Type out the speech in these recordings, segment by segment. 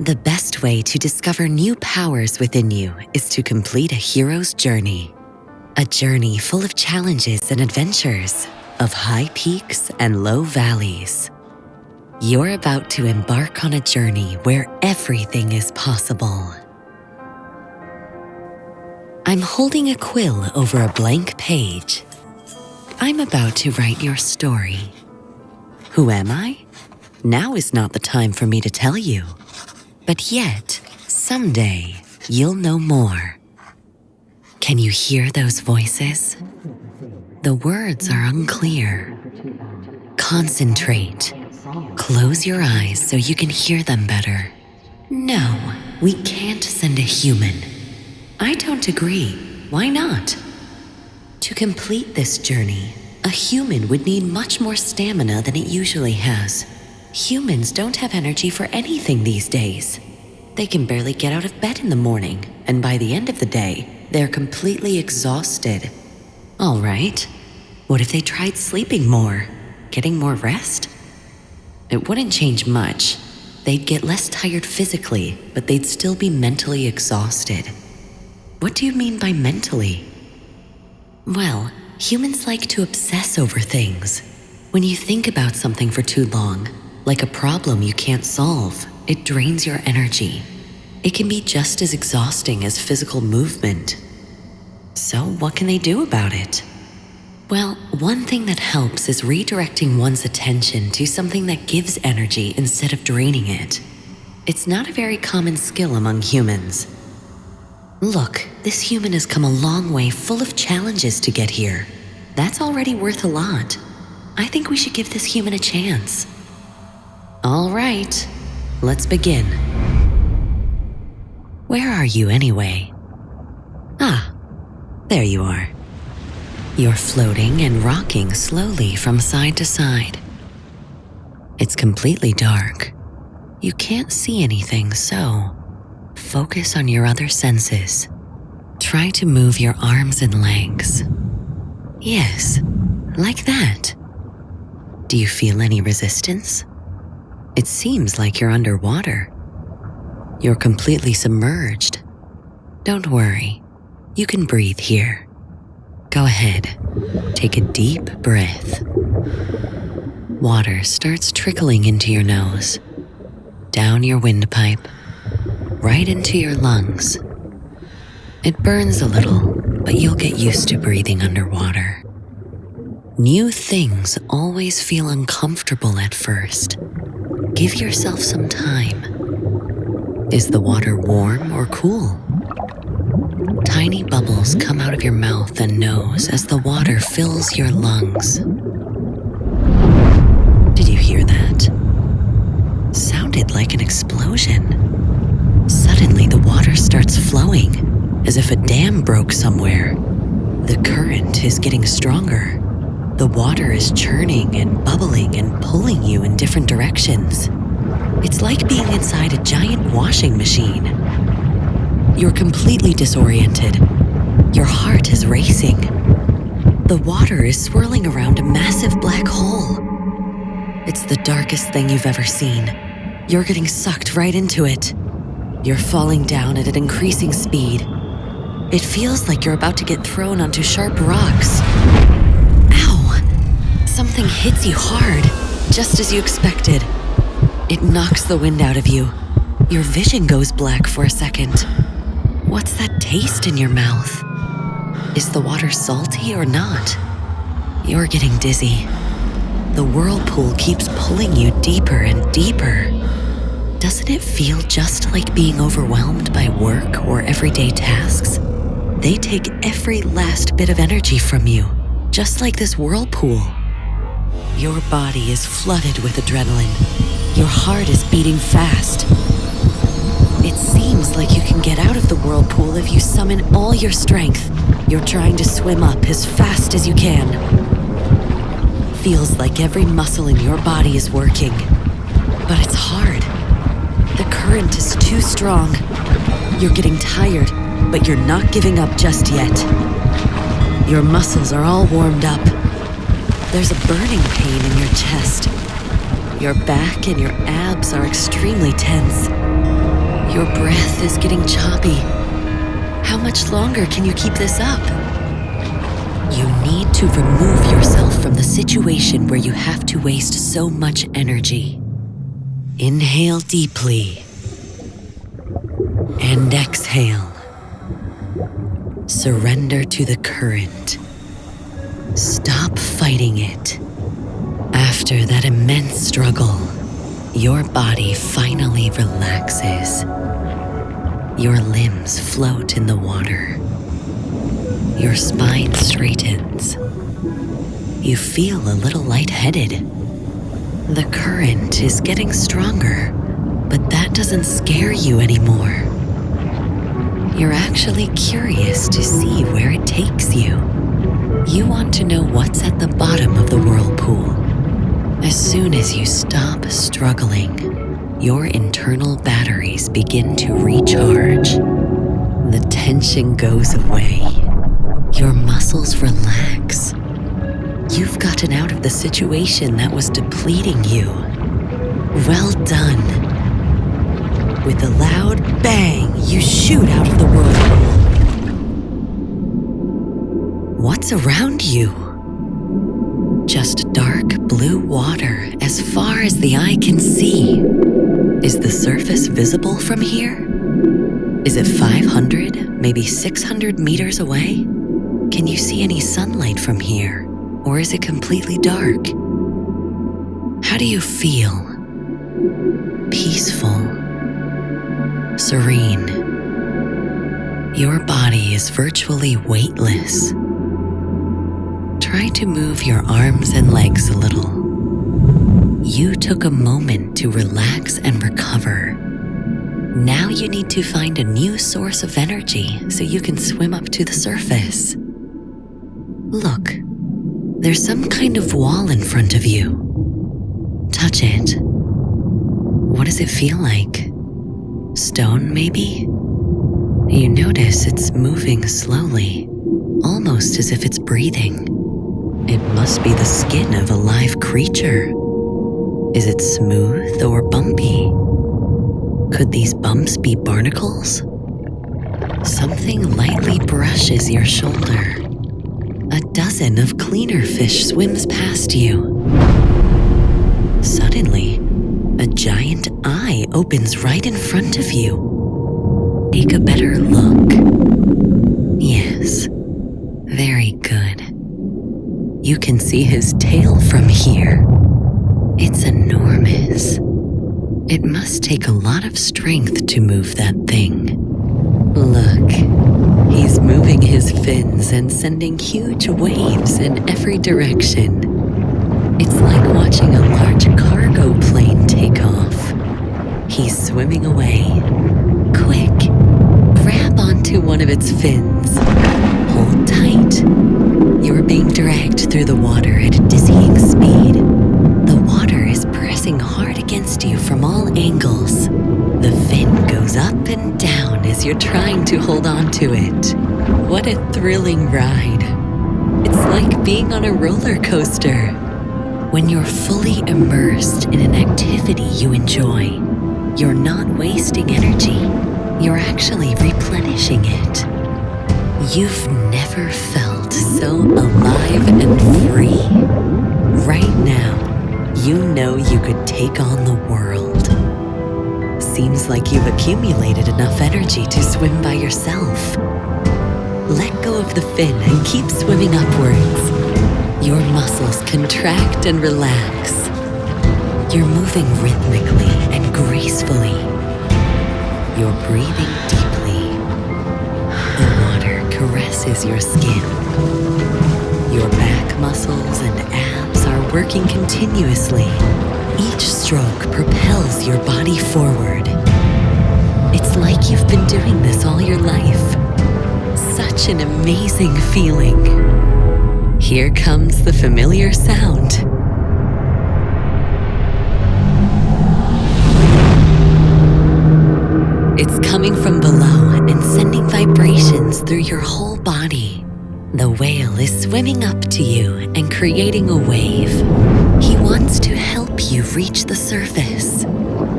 The best way to discover new powers within you is to complete a hero's journey. A journey full of challenges and adventures, of high peaks and low valleys. You're about to embark on a journey where everything is possible. I'm holding a quill over a blank page. I'm about to write your story. Who am I? Now is not the time for me to tell you. But yet, someday, you'll know more. Can you hear those voices? The words are unclear. Concentrate. Close your eyes so you can hear them better. No, we can't send a human. I don't agree. Why not? To complete this journey, a human would need much more stamina than it usually has. Humans don't have energy for anything these days. They can barely get out of bed in the morning, and by the end of the day, they're completely exhausted. All right, what if they tried sleeping more, getting more rest? It wouldn't change much. They'd get less tired physically, but they'd still be mentally exhausted. What do you mean by mentally? Well, humans like to obsess over things. When you think about something for too long, like a problem you can't solve, it drains your energy. It can be just as exhausting as physical movement. So what can they do about it? Well, one thing that helps is redirecting one's attention to something that gives energy instead of draining it. It's not a very common skill among humans. Look, this human has come a long way full of challenges to get here. That's already worth a lot. I think we should give this human a chance. All right, let's begin. Where are you anyway? Ah, there you are. You're floating and rocking slowly from side to side. It's completely dark. You can't see anything, so focus on your other senses. Try to move your arms and legs. Yes, like that. Do you feel any resistance? It seems like you're underwater. You're completely submerged. Don't worry, you can breathe here. Go ahead, take a deep breath. Water starts trickling into your nose, down your windpipe, right into your lungs. It burns a little, but you'll get used to breathing underwater. New things always feel uncomfortable at first. Give yourself some time. Is the water warm or cool? Tiny bubbles come out of your mouth and nose as the water fills your lungs. Did you hear that? Sounded like an explosion. Suddenly the water starts flowing, as if a dam broke somewhere. The current is getting stronger. The water is churning and bubbling and pulling you in different directions. It's like being inside a giant washing machine. You're completely disoriented. Your heart is racing. The water is swirling around a massive black hole. It's the darkest thing you've ever seen. You're getting sucked right into it. You're falling down at an increasing speed. It feels like you're about to get thrown onto sharp rocks. Something hits you hard, just as you expected. It knocks the wind out of you. Your vision goes black for a second. What's that taste in your mouth? Is the water salty or not? You're getting dizzy. The whirlpool keeps pulling you deeper and deeper. Doesn't it feel just like being overwhelmed by work or everyday tasks? They take every last bit of energy from you, just like this whirlpool. Your body is flooded with adrenaline. Your heart is beating fast. It seems like you can get out of the whirlpool if you summon all your strength. You're trying to swim up as fast as you can. Feels like every muscle in your body is working. But it's hard. The current is too strong. You're getting tired, but you're not giving up just yet. Your muscles are all warmed up. There's a burning pain in your chest. Your back and your abs are extremely tense. Your breath is getting choppy. How much longer can you keep this up? You need to remove yourself from the situation where you have to waste so much energy. Inhale deeply and exhale. Surrender to the current. Stop fighting it. After that immense struggle, your body finally relaxes. Your limbs float in the water. Your spine straightens. You feel a little lightheaded. The current is getting stronger, but that doesn't scare you anymore. You're actually curious to see where it takes you. You want to know what's at the bottom of the whirlpool. As soon as you stop struggling, your internal batteries begin to recharge. The tension goes away. Your muscles relax. You've gotten out of the situation that was depleting you. Well done. With a loud bang, you shoot out of the whirlpool. What's around you? Just dark blue water as far as the eye can see. Is the surface visible from here? Is it 500, maybe 600 meters away? Can you see any sunlight from here? Or is it completely dark? How do you feel? Peaceful. Serene. Your body is virtually weightless. Try to move your arms and legs a little. You took a moment to relax and recover. Now you need to find a new source of energy so you can swim up to the surface. Look, there's some kind of wall in front of you. Touch it. What does it feel like? Stone, maybe? You notice it's moving slowly, almost as if it's breathing. It must be the skin of a live creature. Is it smooth or bumpy? Could these bumps be barnacles? Something lightly brushes your shoulder. A dozen of cleaner fish swims past you. Suddenly, a giant eye opens right in front of you. Take a better look. Yes, very good. You can see his tail from here. It's enormous. It must take a lot of strength to move that thing. Look, he's moving his fins and sending huge waves in every direction. It's like watching a large cargo plane take off. He's swimming away. Quick, grab onto one of its fins. Hold tight. You're being dragged through the water at a dizzying speed. The water is pressing hard against you from all angles. The fin goes up and down as you're trying to hold on to it. What a thrilling ride. It's like being on a roller coaster. When you're fully immersed in an activity you enjoy, you're not wasting energy. You're actually replenishing it. You've never felt so alive and free. Right now, you know you could take on the world. Seems like you've accumulated enough energy to swim by yourself. Let go of the fin and keep swimming upwards. Your muscles contract and relax. You're moving rhythmically and gracefully. You're breathing deeply. The water caresses your skin. Your back muscles and abs are working continuously. Each stroke propels your body forward. It's like you've been doing this all your life. Such an amazing feeling. Here comes the familiar sound. It's coming from below and sending vibrations through your whole body. The whale is swimming up to you and creating a wave. He wants to help you reach the surface.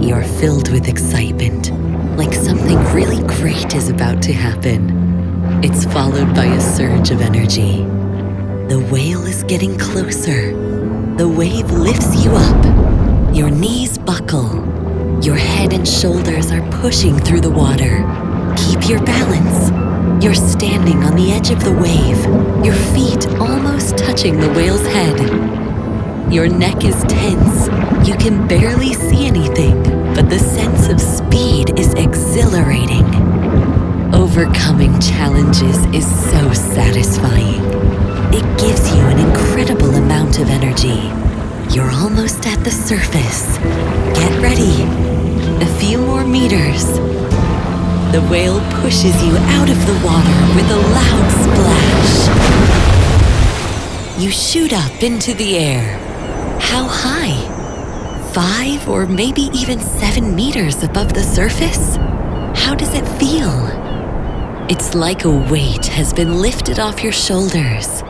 You're filled with excitement, like something really great is about to happen. It's followed by a surge of energy. The whale is getting closer. The wave lifts you up. Your knees buckle. Your head and shoulders are pushing through the water. Keep your balance. You're standing on the edge of the wave, your feet almost touching the whale's head. Your neck is tense. You can barely see anything, but the sense of speed is exhilarating. Overcoming challenges is so satisfying. It gives you an incredible amount of energy. You're almost at the surface. Get ready. A few more meters. The whale pushes you out of the water with a loud splash. You shoot up into the air. How high? 5 or maybe even 7 meters above the surface? How does it feel? It's like a weight has been lifted off your shoulders.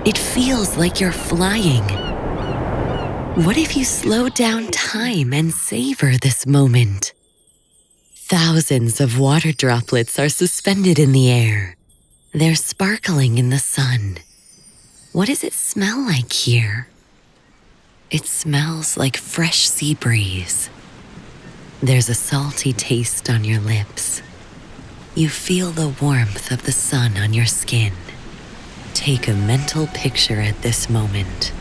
It feels like you're flying. What if you slow down time and savor this moment? Thousands of water droplets are suspended in the air. They're sparkling in the sun. What does it smell like here? It smells like fresh sea breeze. There's a salty taste on your lips. You feel the warmth of the sun on your skin. Take a mental picture at this moment.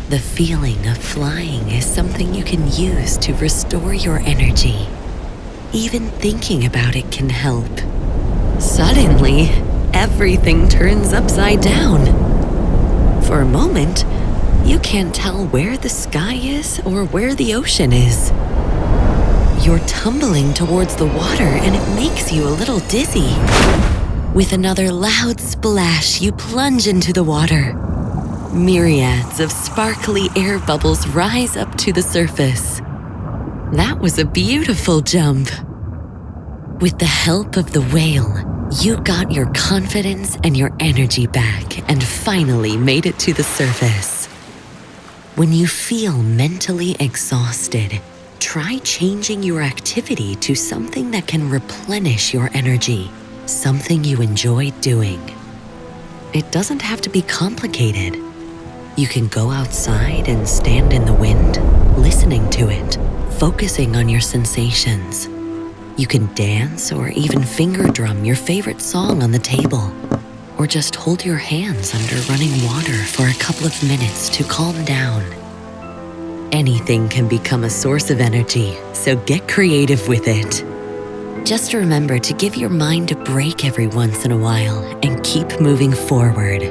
The feeling of flying is something you can use to restore your energy. Even thinking about it can help. Suddenly, everything turns upside down. For a moment, you can't tell where the sky is or where the ocean is. You're tumbling towards the water and it makes you a little dizzy. With another loud splash, you plunge into the water. Myriads of sparkly air bubbles rise up to the surface. That was a beautiful jump. With the help of the whale, you got your confidence and your energy back and finally made it to the surface. When you feel mentally exhausted, try changing your activity to something that can replenish your energy, something you enjoy doing. It doesn't have to be complicated. You can go outside and stand in the wind, listening to it, focusing on your sensations. You can dance or even finger drum your favorite song on the table, or just hold your hands under running water for a couple of minutes to calm down. Anything can become a source of energy, so get creative with it. Just remember to give your mind a break every once in a while and keep moving forward.